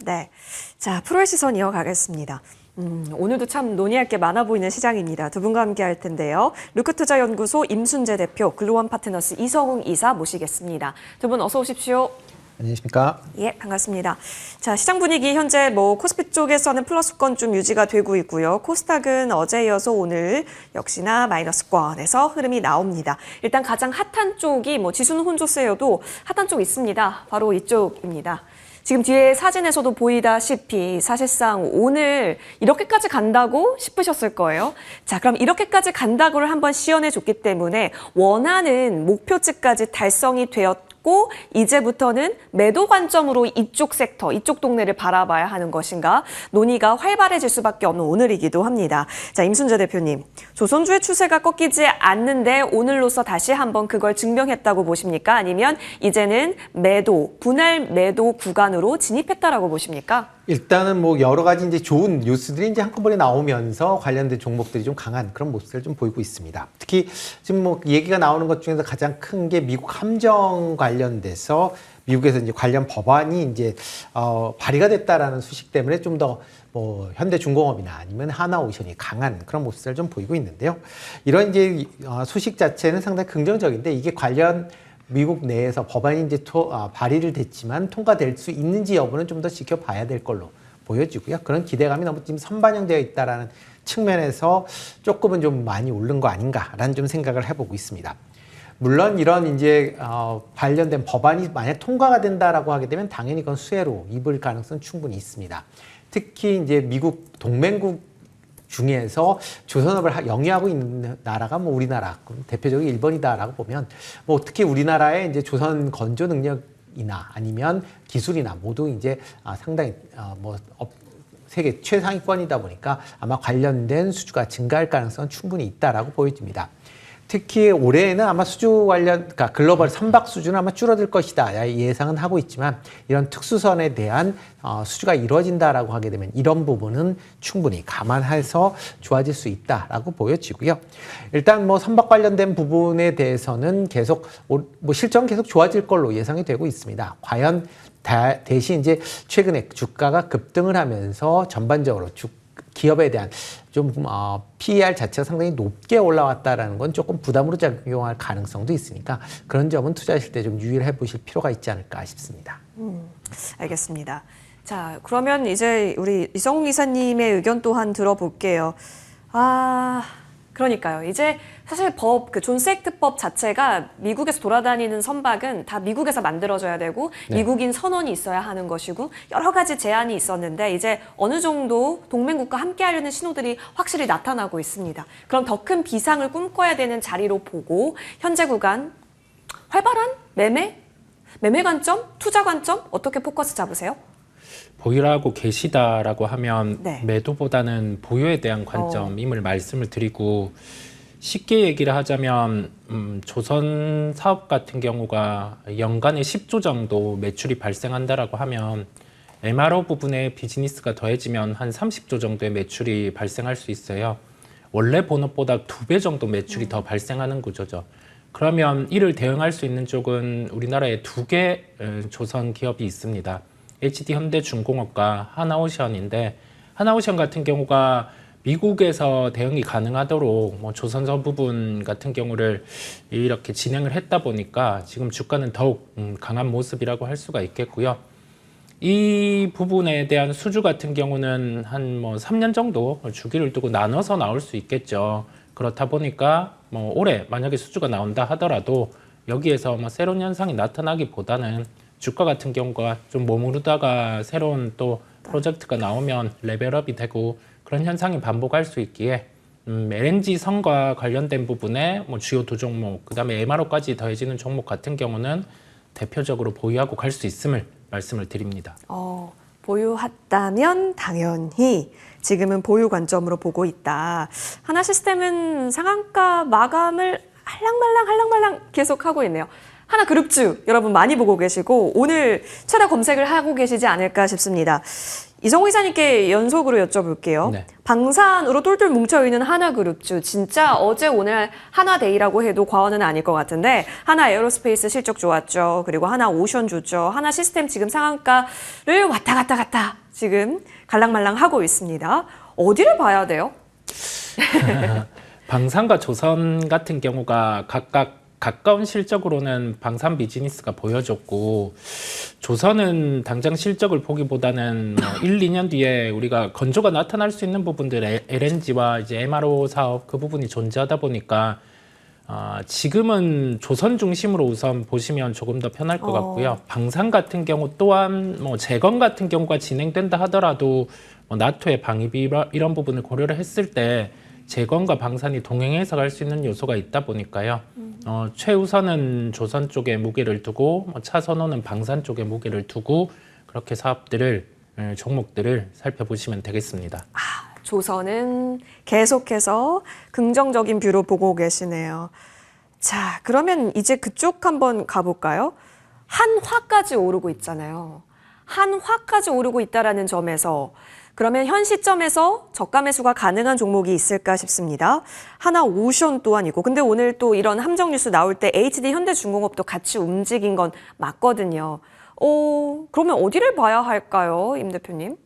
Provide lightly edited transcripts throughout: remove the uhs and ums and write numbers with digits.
네. 자, 프로의 시선 이어가겠습니다. 오늘도 참 논의할 게 많아 보이는 시장입니다. 두 분과 함께 할 텐데요. 루크투자연구소 임순재 대표, 글로원 파트너스 이성웅 이사 모시겠습니다. 두 분 어서 오십시오. 안녕하십니까? 예, 반갑습니다. 자, 시장 분위기 현재 코스피 쪽에서는 플러스권 좀 유지가 되고 있고요. 코스닥은 어제 이어서 오늘 역시나 마이너스권에서 흐름이 나옵니다. 일단 가장 핫한 쪽이 지수는 혼조세여도 핫한 쪽 있습니다. 바로 이쪽입니다. 지금 뒤에 사진에서도 보이다시피 사실상 오늘 이렇게까지 간다고 싶으셨을 거예요. 자, 그럼 이렇게까지 간다고를 한번 시연해 줬기 때문에 원하는 목표치까지 달성이 되었고 이제부터는 매도 관점으로 이쪽 섹터, 이쪽 동네를 바라봐야 하는 것인가 논의가 활발해질 수밖에 없는 오늘이기도 합니다. 자, 임순재 대표님, 조선주의 추세가 꺾이지 않는데 오늘로서 다시 한번 그걸 증명했다고 보십니까? 아니면 이제는 분할 매도 구간으로 진입했다라고 보십니까? 일단은 여러 가지 이제 좋은 뉴스들이 이제 한꺼번에 나오면서 관련된 종목들이 좀 강한 그런 모습을 좀 보이고 있습니다. 특히 지금 얘기가 나오는 것 중에서 가장 큰 게 미국 함정 관련돼서 미국에서 이제 관련 법안이 이제 발의가 됐다라는 소식 때문에 좀 더 현대중공업이나 아니면 하나오션이 강한 그런 모습을 좀 보이고 있는데요. 이런 이제 소식 자체는 상당히 긍정적인데 이게 관련 미국 내에서 법안이 이제 발의를 됐지만 통과될 수 있는지 여부는 좀 더 지켜봐야 될 걸로 보여지고요. 그런 기대감이 너무 지금 선반영되어 있다라는 측면에서 조금은 좀 많이 오른 거 아닌가라는 좀 생각을 해보고 있습니다. 물론 이런 이제 관련된 법안이 만약 통과가 된다라고 하게 되면 당연히 그건 수혜로 입을 가능성 충분히 있습니다. 특히 이제 미국 동맹국 중에서 조선업을 영위하고 있는 나라가 우리나라, 대표적인 일본이다라고 보면 특히 우리나라의 이제 조선 건조 능력이나 아니면 기술이나 모두 이제 상당히 세계 최상위권이다 보니까 아마 관련된 수주가 증가할 가능성은 충분히 있다라고 보여집니다. 특히 올해에는 아마 수주 그러니까 글로벌 선박 수주는 아마 줄어들 것이다 예상은 하고 있지만 이런 특수선에 대한 수주가 이루어진다라고 하게 되면 이런 부분은 충분히 감안해서 좋아질 수 있다라고 보여지고요. 일단 선박 관련된 부분에 대해서는 계속 실적은 계속 좋아질 걸로 예상이 되고 있습니다. 과연 대신 이제 최근에 주가가 급등을 하면서 전반적으로 기업에 대한 좀 PER 자체가 상당히 높게 올라왔다라는 건 조금 부담으로 작용할 가능성도 있으니까 그런 점은 투자하실 때 좀 유의를 해보실 필요가 있지 않을까 싶습니다. 알겠습니다. 자, 그러면 이제 우리 이성웅 이사님의 의견 또한 들어볼게요. 그러니까요. 이제 사실 존스 액트법 자체가 미국에서 돌아다니는 선박은 다 미국에서 만들어져야 되고 미국인 선원이 있어야 하는 것이고 여러 가지 제한이 있었는데 이제 어느 정도 동맹국과 함께 하려는 신호들이 확실히 나타나고 있습니다. 그럼 더 큰 비상을 꿈꿔야 되는 자리로 보고 현재 구간 활발한 매매 관점, 투자 관점 어떻게 포커스 잡으세요? 보유하고 계시다라고 하면 네. 매도보다는 보유에 대한 관점임을 말씀을 드리고 쉽게 얘기를 하자면 조선 사업 같은 경우가 연간에 10조 정도 매출이 발생한다라고 하면 MRO 부분에 비즈니스가 더해지면 한 30조 정도의 매출이 발생할 수 있어요. 원래 본업보다 2배 정도 매출이 더 발생하는 구조죠. 그러면 이를 대응할 수 있는 쪽은 우리나라에 2개 조선 기업이 있습니다. HD 현대중공업과 하나오션인데 하나오션 같은 경우가 미국에서 대응이 가능하도록 조선소 부분 같은 경우를 이렇게 진행을 했다 보니까 지금 주가는 더욱 강한 모습이라고 할 수가 있겠고요. 이 부분에 대한 수주 같은 경우는 한 3년 정도 주기를 두고 나눠서 나올 수 있겠죠. 그렇다 보니까 올해 만약에 수주가 나온다 하더라도 여기에서 새로운 현상이 나타나기보다는 주가 같은 경우가 좀 머무르다가 새로운 또 프로젝트가 나오면 레벨업이 되고 그런 현상이 반복할 수 있기에 LNG 선과 관련된 부분에 주요 두 종목, 그 다음에 MRO까지 더해지는 종목 같은 경우는 대표적으로 보유하고 갈 수 있음을 말씀을 드립니다. 보유했다면 당연히 지금은 보유 관점으로 보고 있다. 하나시스템은 상한가 마감을 할랑말랑 계속하고 있네요. 하나그룹주 여러분 많이 보고 계시고 오늘 최다 검색을 하고 계시지 않을까 싶습니다. 이성호 이사님께 연속으로 여쭤볼게요. 네. 방산으로 똘똘 뭉쳐있는 하나그룹주 진짜 어제 오늘 하나데이라고 해도 과언은 아닐 것 같은데 하나 에어로스페이스 실적 좋았죠. 그리고 하나 오션 좋죠. 하나 시스템 지금 상한가를 왔다 갔다 지금 갈랑말랑하고 있습니다. 어디를 봐야 돼요? 방산과 조선 같은 경우가 각각 가까운 실적으로는 방산 비즈니스가 보여줬고 조선은 당장 실적을 보기보다는 뭐 1, 2년 뒤에 우리가 건조가 나타날 수 있는 부분들 LNG와 이제 MRO 사업 그 부분이 존재하다 보니까 지금은 조선 중심으로 우선 보시면 조금 더 편할 것 같고요. 방산 같은 경우 또한 뭐 재건 같은 경우가 진행된다 하더라도 뭐 나토의 방위비 이런 부분을 고려를 했을 때 재건과 방산이 동행해서 갈 수 있는 요소가 있다 보니까요. 최우선은 조선 쪽에 무게를 두고 차선호는 방산 쪽에 무게를 두고 그렇게 사업들을 종목들을 살펴보시면 되겠습니다. 조선은 계속해서 긍정적인 뷰로 보고 계시네요. 자, 그러면 이제 그쪽 한번 가볼까요? 한화까지 오르고 있잖아요. 한화까지 오르고 있다라는 점에서 그러면 현 시점에서 저가 매수가 가능한 종목이 있을까 싶습니다. 하나 오션 또한 있고 근데 오늘 또 이런 함정 뉴스 나올 때 HD 현대중공업도 같이 움직인 건 맞거든요. 그러면 어디를 봐야 할까요, 임 대표님?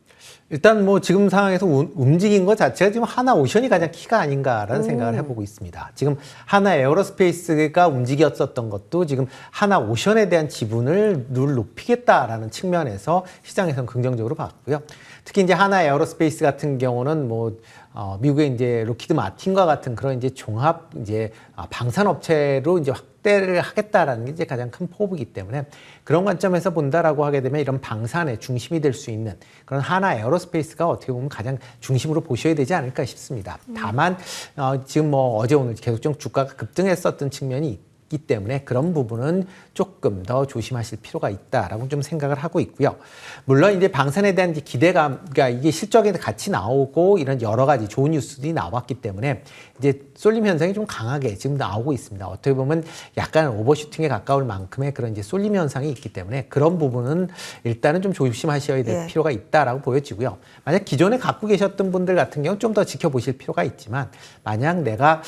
일단 뭐 지금 상황에서 움직인 것 자체가 지금 하나 오션이 가장 키가 아닌가라는 생각을 해보고 있습니다. 지금 하나 에어로스페이스가 움직였었던 것도 지금 하나 오션에 대한 지분을 늘 높이겠다라는 측면에서 시장에서는 긍정적으로 봤고요. 특히 이제 하나 에어로스페이스 같은 경우는 뭐 미국의 이제 로키드 마틴과 같은 그런 이제 종합 이제 방산 업체로 이제 확대를 하겠다라는 게 이제 가장 큰 포부이기 때문에 그런 관점에서 본다라고 하게 되면 이런 방산의 중심이 될 수 있는 그런 하나 에어로스페이스가 어떻게 보면 가장 중심으로 보셔야 되지 않을까 싶습니다. 다만 지금 뭐 어제 오늘 계속 좀 주가가 급등했었던 측면이 있기 때문에 그런 부분은 조금 더 조심하실 필요가 있다라고 좀 생각을 하고 있고요. 물론 이제 방산에 대한 기대감, 그러니까 이게 실적에 같이 나오고 이런 여러 가지 좋은 뉴스들이 나왔기 때문에 이제 쏠림 현상이 좀 강하게 지금 나오고 있습니다. 어떻게 보면 약간 오버슈팅에 가까울 만큼의 그런 이제 쏠림 현상이 있기 때문에 그런 부분은 일단은 좀 조심하셔야 될 필요가 있다라고 보여지고요. 만약 기존에 갖고 계셨던 분들 같은 경우는 좀 더 지켜보실 필요가 있지만 만약 내가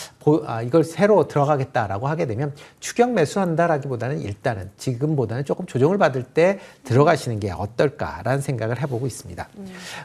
이걸 새로 들어가겠다라고 하게 되면 추격 매수한다라기보다는 일단은 지금보다는 조금 조정을 받을 때 들어가시는 게 어떨까라는 생각을 해보고 있습니다.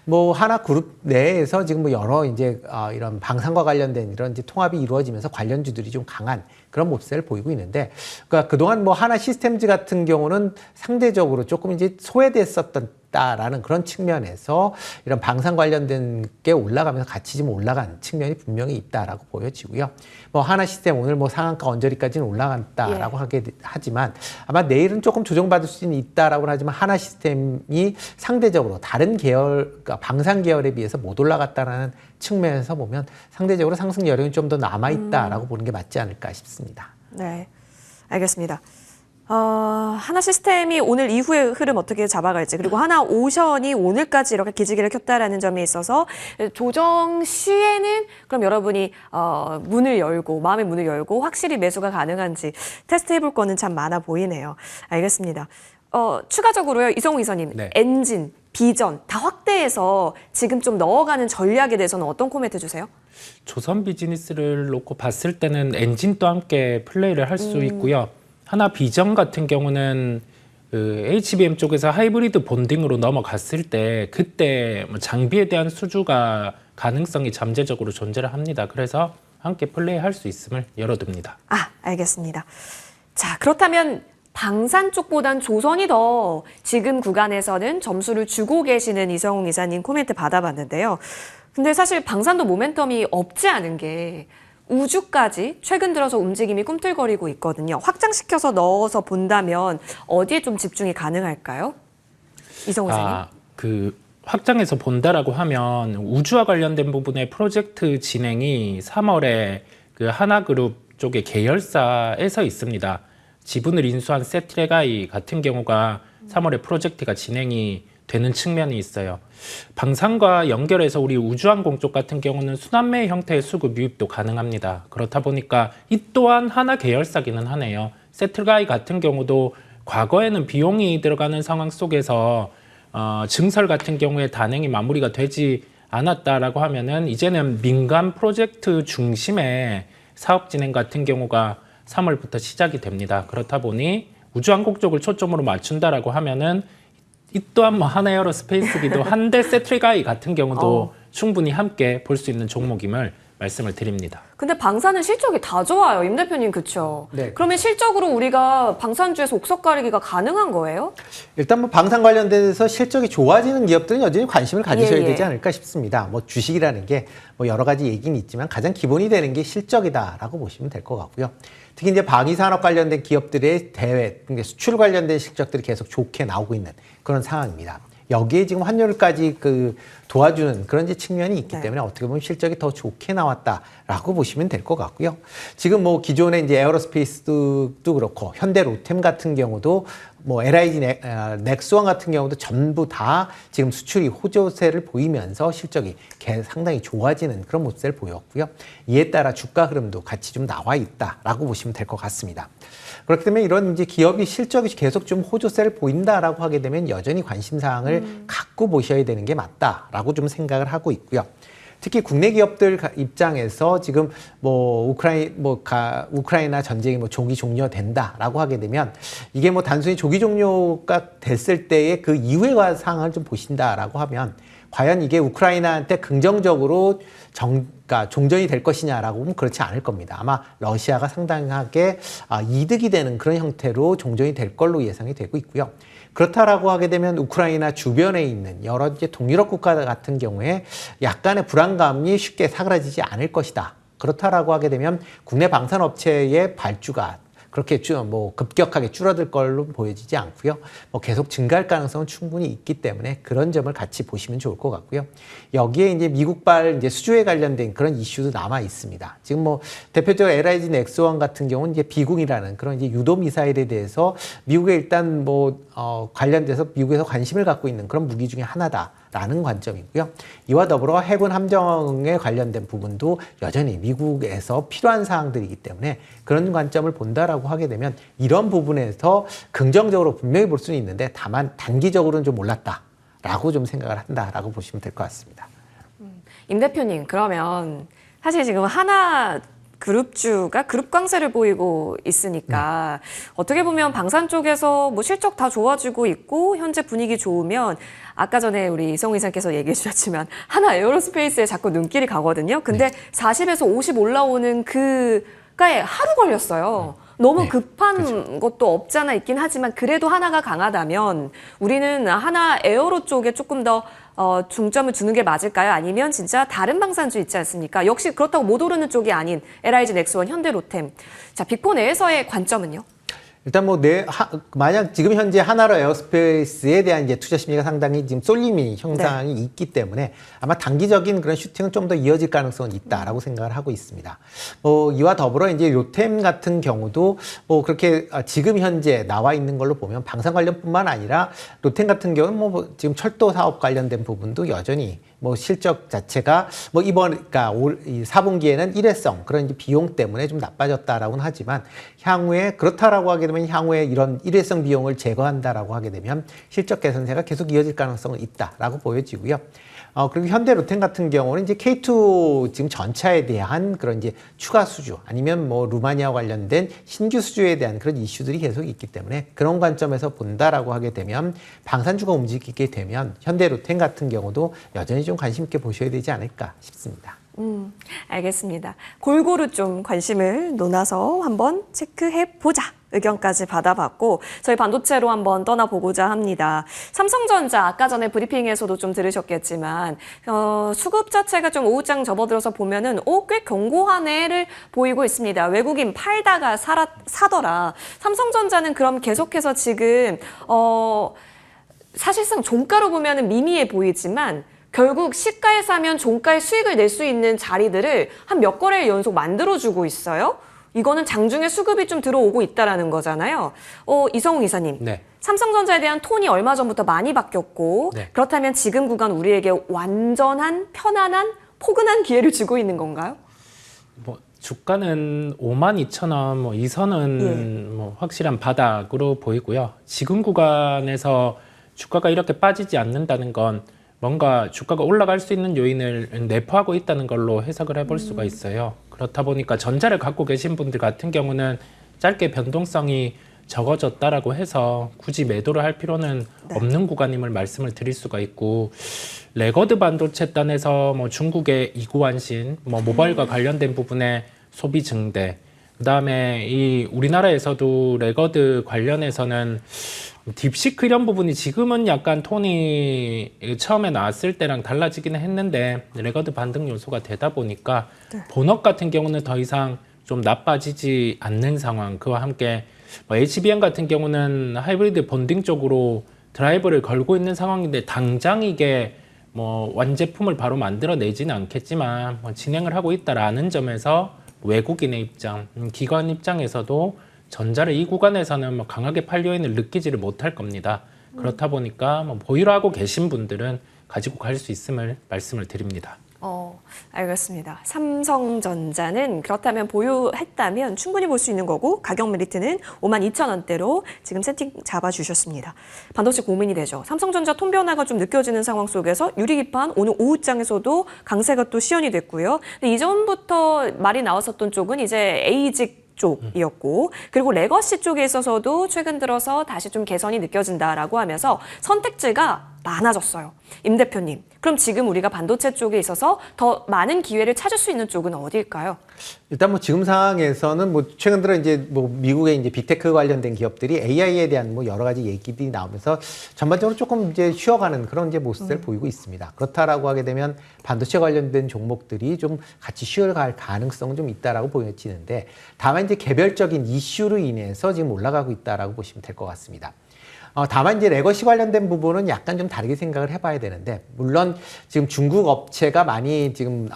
뭐 하나 그룹 내에서 지금 뭐 여러 이제 이런 방산과 관련된 이런 이제 통합이 이루어지면서 관련주들이 좀 강한 그런 모습을 보이고 있는데, 그러니까 그동안 뭐 하나 시스템즈 같은 경우는 상대적으로 조금 이제 소외됐었던 라는 그런 측면에서 이런 방산 관련된 게 올라가면서 같이 좀 올라간 측면이 분명히 있다라고 보여지고요. 뭐 하나 시스템 오늘 뭐 상한가 언저리까지는 올라갔다라고 하지만 아마 내일은 조금 조정받을 수는 있다라고 하지만 하나 시스템이 상대적으로 다른 계열, 그러니까 방산 계열에 비해서 못 올라갔다라는 측면에서 보면 상대적으로 상승 여력이 좀 더 남아 있다라고 보는 게 맞지 않을까 싶습니다. 네, 알겠습니다. 하나 시스템이 오늘 이후의 흐름 어떻게 잡아갈지, 그리고 하나 오션이 오늘까지 이렇게 기지개를 켰다라는 점에 있어서 조정 시에는 그럼 여러분이 마음의 문을 열고 확실히 매수가 가능한지 테스트해볼 거는 참 많아 보이네요. 알겠습니다. 추가적으로요, 이성우 이사님, 네. 엔진, 비전 다 확대해서 지금 좀 넣어가는 전략에 대해서는 어떤 코멘트 주세요? 조선 비즈니스를 놓고 봤을 때는 엔진도 함께 플레이를 할 수 있고요. 하나 비전 같은 경우는 그 HBM 쪽에서 하이브리드 본딩으로 넘어갔을 때 그때 뭐 장비에 대한 수주가 가능성이 잠재적으로 존재를 합니다. 그래서 함께 플레이할 수 있음을 열어둡니다. 알겠습니다. 자, 그렇다면 방산 쪽보단 조선이 더 지금 구간에서는 점수를 주고 계시는 이성웅 이사님 코멘트 받아봤는데요. 근데 사실 방산도 모멘텀이 없지 않은 게 우주까지 최근 들어서 움직임이 꿈틀거리고 있거든요. 확장시켜서 넣어서 본다면 어디에 좀 집중이 가능할까요? 이성우 이사님. 그 확장해서 본다라고 하면 우주와 관련된 부분의 프로젝트 진행이 3월에 그 하나그룹 쪽의 계열사에서 있습니다. 지분을 인수한 세트레가이 같은 경우가 3월에 프로젝트가 진행이 되는 측면이 있어요. 방산과 연결해서 우리 우주항공 쪽 같은 경우는 순환매 형태의 수급 유입도 가능합니다. 그렇다 보니까 이 또한 하나 계열사기는 하네요. 세트레가이 같은 경우도 과거에는 비용이 들어가는 상황 속에서 증설 같은 경우에 단행이 마무리가 되지 않았다라고 하면은 이제는 민간 프로젝트 중심의 사업 진행 같은 경우가 3월부터 시작이 됩니다. 그렇다 보니 우주항공 쪽을 초점으로 맞춘다라고 하면은 이 또한 뭐 하나에어로스페이스기도 한데 세트리가이 같은 경우도 충분히 함께 볼 수 있는 종목임을 말씀을 드립니다. 근데 방사는 실적이 다 좋아요. 임 대표님, 그렇죠? 네. 그러면 실적으로 우리가 방산주에서 옥석 가리기가 가능한 거예요? 일단 뭐 방산 관련돼서 실적이 좋아지는 기업들은 여전히 관심을 가지셔야 예, 예. 되지 않을까 싶습니다. 뭐 주식이라는 게 뭐 여러 가지 얘기는 있지만 가장 기본이 되는 게 실적이다라고 보시면 될 것 같고요. 특히 이제 방위산업 관련된 기업들의 대외, 그러니까 수출 관련된 실적들이 계속 좋게 나오고 있는 그런 상황입니다. 여기에 지금 환율까지 도와주는 그런 이제 측면이 있기 네. 때문에 어떻게 보면 실적이 더 좋게 나왔다라고 보시면 될 것 같고요. 지금 뭐 기존의 이제 에어로스페이스도 그렇고 현대 로템 같은 경우도 뭐 LIG 넥스원 같은 경우도 전부 다 지금 수출이 호조세를 보이면서 실적이 상당히 좋아지는 그런 모습을 보였고요. 이에 따라 주가 흐름도 같이 좀 나와 있다라고 보시면 될 것 같습니다. 그렇기 때문에 이런 이제 기업이 실적이 계속 좀 호조세를 보인다라고 하게 되면 여전히 관심사항을 갖고 보셔야 되는 게 맞다라고 좀 생각을 하고 있고요. 특히 국내 기업들 입장에서 지금 뭐 우크라이나 전쟁이 뭐 조기 종료된다라고 하게 되면 이게 뭐 단순히 조기 종료가 됐을 때의 그 이후의 상황을 좀 보신다라고 하면 과연 이게 우크라이나한테 긍정적으로 그러니까 종전이 될 것이냐라고 보면 그렇지 않을 겁니다. 아마 러시아가 상당하게 이득이 되는 그런 형태로 종전이 될 걸로 예상이 되고 있고요. 그렇다라고 하게 되면 우크라이나 주변에 있는 여러 이제 동유럽 국가 같은 경우에 약간의 불안감이 쉽게 사그라지지 않을 것이다. 그렇다라고 하게 되면 국내 방산업체의 발주가 그렇게 뭐 급격하게 줄어들 걸로 보여지지 않고요. 뭐 계속 증가할 가능성은 충분히 있기 때문에 그런 점을 같이 보시면 좋을 것 같고요. 여기에 이제 미국발 이제 수주에 관련된 그런 이슈도 남아 있습니다. 지금 뭐 대표적으로 LIG 넥스원 같은 경우는 이제 비공이라는 그런 이제 유도 미사일에 대해서 미국에 일단 관련돼서 미국에서 관심을 갖고 있는 그런 무기 중에 하나다라는 관점이고요. 이와 더불어 해군 함정에 관련된 부분도 여전히 미국에서 필요한 사항들이기 때문에 그런 관점을 본다라고 하게 되면 이런 부분에서 긍정적으로 분명히 볼 수는 있는데 다만 단기적으로는 좀 올랐다라고 좀 생각을 한다라고 보시면 될 것 같습니다. 임 대표님, 그러면 사실 지금 하나 그룹주가 그룹 강세를 보이고 있으니까 어떻게 보면 방산 쪽에서 뭐 실적 다 좋아지고 있고 현재 분위기 좋으면 아까 전에 우리 이성우 이사님께서 얘기해 주셨지만 하나 에어로스페이스에 자꾸 눈길이 가거든요. 근데 40에서 50 올라오는 그가에 하루 걸렸어요. 너무 급한 그렇죠. 것도 없잖아 있긴 하지만 그래도 하나가 강하다면 우리는 하나 에어로 쪽에 조금 더 중점을 두는 게 맞을까요? 아니면 진짜 다른 방산주 있지 않습니까? 역시 그렇다고 못 오르는 쪽이 아닌 LIG 넥스원, 현대 로템. 자, 빅포 내에서의 관점은요? 일단 만약 지금 현재 하나로 에어스페이스에 대한 이제 투자 심리가 상당히 지금 쏠림이 형상이 있기 때문에 아마 단기적인 그런 슈팅은 좀 더 이어질 가능성은 있다라고 생각을 하고 있습니다. 이와 더불어 이제 요템 같은 경우도 그렇게 지금 현재 나와 있는 걸로 보면 방산 관련뿐만 아니라 로템 같은 경우는 지금 철도 사업 관련된 부분도 여전히 실적 자체가 그러니까 이 4분기에는 일회성 그런 이제 비용 때문에 좀 나빠졌다라고는 하지만 향후에 그렇다라고 하게 되면 향후에 이런 일회성 비용을 제거한다라고 하게 되면 실적 개선세가 계속 이어질 가능성은 있다라고 보여지고요. 그리고 현대 로템 같은 경우는 이제 K2 지금 전차에 대한 그런 이제 추가 수주 아니면 루마니아 관련된 신규 수주에 대한 그런 이슈들이 계속 있기 때문에 그런 관점에서 본다라고 하게 되면 방산주가 움직이게 되면 현대 로템 같은 경우도 여전히 좀 관심 있게 보셔야 되지 않을까 싶습니다. 알겠습니다. 골고루 좀 관심을 논아서 한번 체크해 보자. 의견까지 받아봤고 저희 반도체로 한번 떠나보고자 합니다. 삼성전자 아까 전에 브리핑에서도 좀 들으셨겠지만 수급 자체가 좀 오후장 접어들어서 보면은 꽤 견고한 애를 보이고 있습니다. 외국인 팔다가 사더라. 삼성전자는 그럼 계속해서 지금 사실상 종가로 보면은 미미해 보이지만 결국 시가에 사면 종가의 수익을 낼 수 있는 자리들을 한 몇 거래일 연속 만들어주고 있어요. 이거는 장중에 수급이 좀 들어오고 있다라는 거잖아요. 이성우 이사님. 네. 삼성전자에 대한 톤이 얼마 전부터 많이 바뀌었고 네. 그렇다면 지금 구간 우리에게 완전한 편안한 포근한 기회를 주고 있는 건가요? 주가는 52,000원 이 선은 확실한 바닥으로 보이고요. 지금 구간에서 주가가 이렇게 빠지지 않는다는 건 뭔가 주가가 올라갈 수 있는 요인을 내포하고 있다는 걸로 해석을 해볼 수가 있어요. 그렇다 보니까 전자를 갖고 계신 분들 같은 경우는 짧게 변동성이 적어졌다라고 해서 굳이 매도를 할 필요는 없는 구간임을 말씀을 드릴 수가 있고, 레거드 반도체 단에서 뭐 중국의 이구환신, 뭐 모바일과 관련된 부분의 소비 증대, 그다음에 이 우리나라에서도 레거드 관련해서는 딥시크 이런 부분이 지금은 약간 톤이 처음에 나왔을 때랑 달라지기는 했는데 레거드 반등 요소가 되다 보니까 본업 같은 경우는 더 이상 좀 나빠지지 않는 상황. 그와 함께 뭐 HBM 같은 경우는 하이브리드 본딩 쪽으로 드라이브를 걸고 있는 상황인데 당장 이게 뭐 완제품을 바로 만들어내지는 않겠지만 뭐 진행을 하고 있다라는 점에서 외국인의 입장, 기관 입장에서도 전자를 이 구간에서는 뭐 강하게 팔 요인을 느끼지를 못할 겁니다. 그렇다 보니까 뭐 보유를 하고 계신 분들은 가지고 갈 수 있음을 말씀을 드립니다. 알겠습니다. 삼성전자는 그렇다면 보유했다면 충분히 볼 수 있는 거고 가격 메리트는 52,000원대로 지금 세팅 잡아주셨습니다. 반도체 고민이 되죠. 삼성전자 톤 변화가 좀 느껴지는 상황 속에서 유리기판 오늘 오후장에서도 강세가 또 시연이 됐고요. 근데 이전부터 말이 나왔었던 쪽은 이제 에이직 쪽이었고, 그리고 레거시 쪽에 있어서도 최근 들어서 다시 좀 개선이 느껴진다라고 하면서 선택지가 많아졌어요. 임 대표님, 그럼 지금 우리가 반도체 쪽에 있어서 더 많은 기회를 찾을 수 있는 쪽은 어디일까요? 일단 뭐 지금 상황에서는 뭐 최근 들어 이제 뭐 미국의 이제 빅테크 관련된 기업들이 AI에 대한 뭐 여러 가지 얘기들이 나오면서 전반적으로 조금 이제 쉬어가는 그런 이제 모습을 보이고 있습니다. 그렇다라고 하게 되면 반도체 관련된 종목들이 좀 같이 쉬어갈 가능성은 좀 있다라고 보여지는데, 다만 이제 개별적인 이슈로 인해서 지금 올라가고 있다라고 보시면 될 것 같습니다. 다만 이제 레거시 관련된 부분은 약간 좀 다르게 생각을 해봐야 되는데, 물론 지금 중국 업체가 많이 지금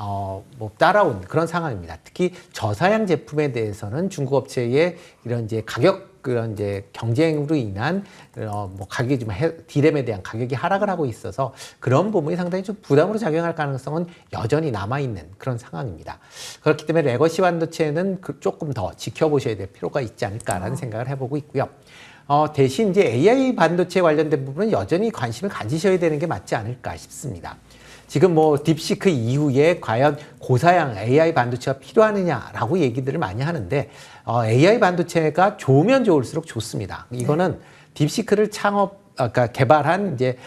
뭐 따라온 그런 상황입니다. 특히 저사양 제품에 대해서는 중국 업체의 이런 이제 가격 그런 이제 경쟁으로 인한 뭐 가격이 좀 디램에 대한 가격이 하락을 하고 있어서 그런 부분이 상당히 좀 부담으로 작용할 가능성은 여전히 남아 있는 그런 상황입니다. 그렇기 때문에 레거시 반도체는 조금 더 지켜보셔야 될 필요가 있지 않을까라는 생각을 해보고 있고요. 대신 이제 AI 반도체 관련된 부분은 여전히 관심을 가지셔야 되는 게 맞지 않을까 싶습니다. 지금 뭐 딥시크 이후에 과연 고사양 AI 반도체가 필요하느냐라고 얘기들을 많이 하는데, AI 반도체가 좋으면 좋을수록 좋습니다. 이거는 딥시크를 그러니까 개발한 이제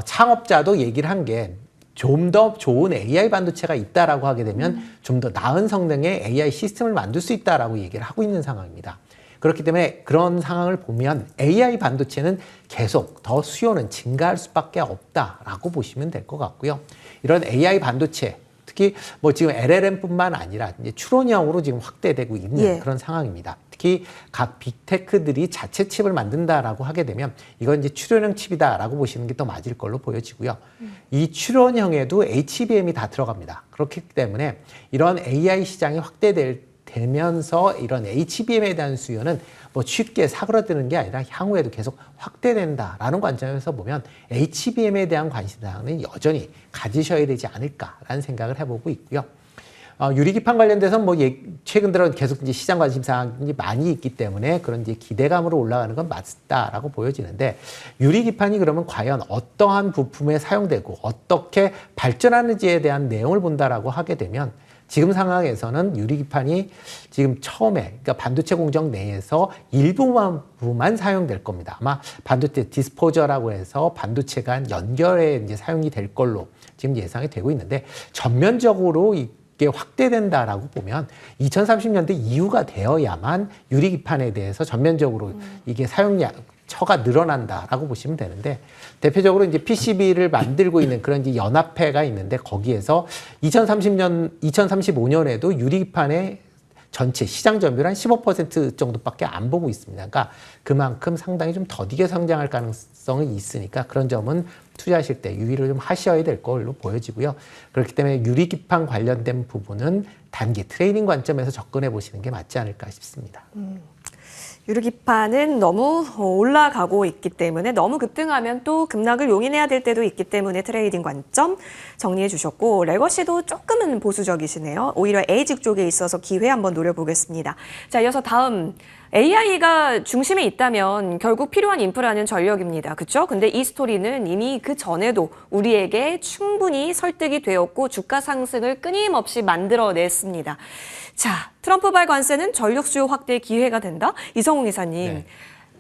창업자도 얘기를 한 게, 좀 더 좋은 AI 반도체가 있다라고 하게 되면 좀 더 나은 성능의 AI 시스템을 만들 수 있다라고 얘기를 하고 있는 상황입니다. 그렇기 때문에 그런 상황을 보면 AI 반도체는 계속 더 수요는 증가할 수밖에 없다라고 보시면 될 것 같고요. 이런 AI 반도체, 특히 뭐 지금 LLM뿐만 아니라 이제 추론형으로 지금 확대되고 있는 그런 상황입니다. 특히 각 빅테크들이 자체 칩을 만든다라고 하게 되면 이건 이제 추론형 칩이다라고 보시는 게 더 맞을 걸로 보여지고요. 이 추론형에도 HBM이 다 들어갑니다. 그렇기 때문에 이런 AI 시장이 되면서 이런 HBM에 대한 수요는 뭐 쉽게 사그라드는 게 아니라 향후에도 계속 확대된다라는 관점에서 보면 HBM에 대한 관심사는 여전히 가지셔야 되지 않을까라는 생각을 해보고 있고요. 유리기판 관련돼서 뭐 최근 들어 계속 이제 시장 관심사항이 많이 있기 때문에 그런 이제 기대감으로 올라가는 건 맞다라고 보여지는데, 유리기판이 그러면 과연 어떠한 부품에 사용되고 어떻게 발전하는지에 대한 내용을 본다라고 하게 되면, 지금 상황에서는 유리기판이 지금 처음에, 그러니까 반도체 공정 내에서 일부만 사용될 겁니다. 아마 반도체 디스포저라고 해서 반도체가 연결에 이제 사용이 될 걸로 지금 예상이 되고 있는데, 전면적으로 이게 확대된다라고 보면 2030년대 이후가 되어야만 유리기판에 대해서 전면적으로 이게 처가 늘어난다라고 보시면 되는데, 대표적으로 이제 PCB를 만들고 있는 그런 이제 연합회가 있는데, 거기에서 2035년에도 유리판의 전체 시장 점유율 한 15% 정도밖에 안 보고 있습니다. 그러니까 그만큼 상당히 좀 더디게 성장할 가능성이 있으니까 그런 점은 투자하실 때 유의를 좀 하셔야 될 걸로 보여지고요. 그렇기 때문에 유리기판 관련된 부분은 단기 트레이딩 관점에서 접근해 보시는 게 맞지 않을까 싶습니다. 유르기파는 너무 올라가고 있기 때문에 너무 급등하면 또 급락을 용인해야 될 때도 있기 때문에 트레이딩 관점 정리해 주셨고 레거시도 조금은 보수적이시네요. 오히려 에이직 쪽에 있어서 기회 한번 노려보겠습니다. 자, 이어서 다음 AI가 중심에 있다면 결국 필요한 인프라는 전력입니다. 그렇죠? 근데 이 스토리는 이미 그 전에도 우리에게 충분히 설득이 되었고 주가 상승을 끊임없이 만들어냈습니다. 자, 트럼프발 관세는 전력 수요 확대의 기회가 된다? 이성웅 이사님, 네.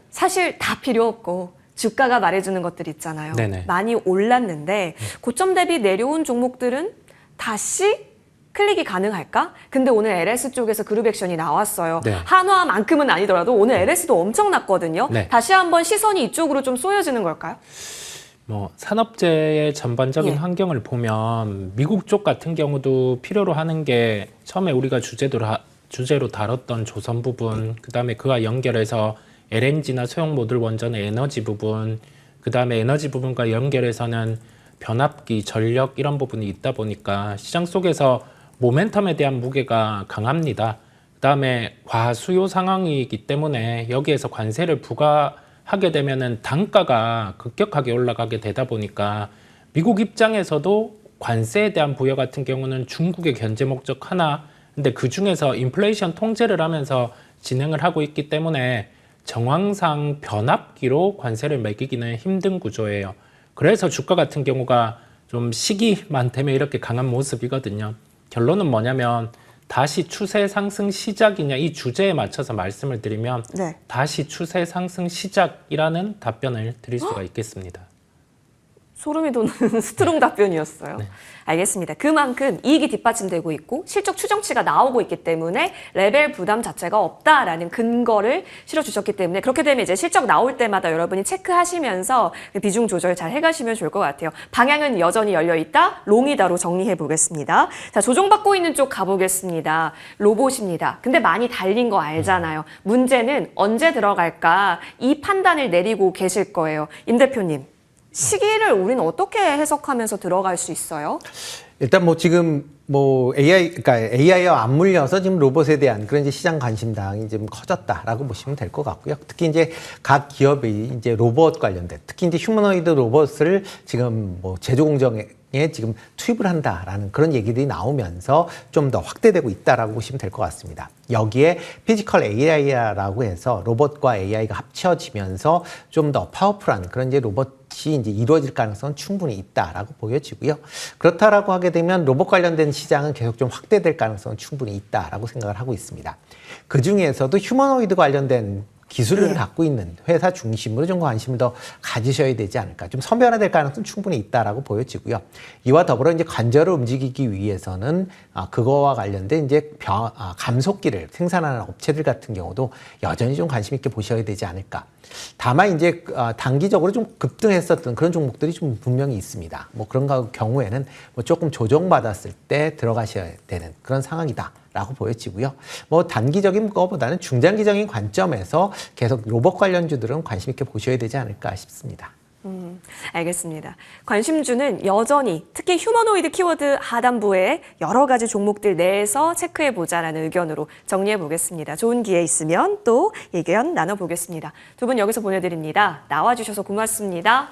사실 다 필요 없고 주가가 말해주는 것들 있잖아요. 네네. 많이 올랐는데 고점 대비 내려온 종목들은 다시 클릭이 가능할까? 근데 오늘 LS 쪽에서 그룹 액션이 나왔어요. 네. 한화만큼은 아니더라도 오늘 LS도 엄청 났거든요. 네. 다시 한번 시선이 이쪽으로 좀 쏘여지는 걸까요? 뭐 산업재해의 전반적인 예. 환경을 보면 미국 쪽 같은 경우도 필요로 하는 게 처음에 우리가 주제로 다뤘던 조선 부분, 그다음에 그와 연결해서 LNG나 소형 모듈 원전의 에너지 부분, 그다음에 에너지 부분과 연결해서는 변압기, 전력 이런 부분이 있다 보니까 시장 속에서 모멘텀에 대한 무게가 강합니다. 그다음에 과수요 상황이기 때문에 여기에서 관세를 부과하게 되면은 단가가 급격하게 올라가게 되다 보니까 미국 입장에서도 관세에 대한 부여 같은 경우는 중국의 견제 목적 하나, 근데 그 중에서 인플레이션 통제를 하면서 진행을 하고 있기 때문에 정황상 변압기로 관세를 매기기는 힘든 구조예요. 그래서 주가 같은 경우가 좀 시기만 되면 이렇게 강한 모습이거든요. 결론은 뭐냐면 다시 추세 상승 시작이냐 이 주제에 맞춰서 말씀을 드리면 네. 다시 추세 상승 시작이라는 답변을 드릴 수가 있겠습니다. 소름이 돋는 스트롱 답변이었어요. 네. 알겠습니다. 그만큼 이익이 뒷받침되고 있고 실적 추정치가 나오고 있기 때문에 레벨 부담 자체가 없다라는 근거를 실어주셨기 때문에 그렇게 되면 이제 실적 나올 때마다 여러분이 체크하시면서 비중 조절 잘 해가시면 좋을 것 같아요. 방향은 여전히 열려있다. 롱이다로 정리해 보겠습니다. 자, 조정받고 있는 쪽 가보겠습니다. 로봇입니다. 근데 많이 달린 거 알잖아요. 문제는 언제 들어갈까 이 판단을 내리고 계실 거예요. 임 대표님. 시기를 우리는 어떻게 해석하면서 들어갈 수 있어요? 일단 뭐 지금 뭐 그러니까 AI와 안 물려서 지금 로봇에 대한 그런 이제 시장 관심당이 좀 커졌다라고 보시면 될 것 같고요. 특히 이제 각 기업이 이제 로봇 관련된, 특히 이제 휴머노이드 로봇을 지금 뭐 제조 공정에 지금 투입을 한다라는 그런 얘기들이 나오면서 좀 더 확대되고 있다라고 보시면 될 것 같습니다. 여기에 피지컬 AI라고 해서 로봇과 AI가 합쳐지면서 좀 더 파워풀한 그런 이제 로봇이 이제 이루어질 가능성은 충분히 있다라고 보여지고요. 그렇다라고 하게 되면 로봇 관련된 시장은 계속 좀 확대될 가능성은 충분히 있다라고 생각을 하고 있습니다. 그 중에서도 휴머노이드 관련된 기술을 갖고 있는 회사 중심으로 좀 관심을 더 가지셔야 되지 않을까. 좀 선별화될 가능성은 충분히 있다라고 보여지고요. 이와 더불어 이제 관절을 움직이기 위해서는 그거와 관련된 이제 감속기를 생산하는 업체들 같은 경우도 여전히 좀 관심 있게 보셔야 되지 않을까. 다만 이제 단기적으로 좀 급등했었던 그런 종목들이 좀 분명히 있습니다. 뭐 그런 경우에는 뭐 조금 조정받았을 때 들어가셔야 되는 그런 상황이다라고 보여지고요. 뭐 단기적인 것보다는 중장기적인 관점에서 계속 로봇 관련주들은 관심 있게 보셔야 되지 않을까 싶습니다. 알겠습니다. 관심주는 여전히 특히 휴머노이드 키워드 하단부에 여러 가지 종목들 내에서 체크해보자라는 의견으로 정리해보겠습니다. 좋은 기회 있으면 또 의견 나눠보겠습니다. 두 분 여기서 보내드립니다. 나와주셔서 고맙습니다.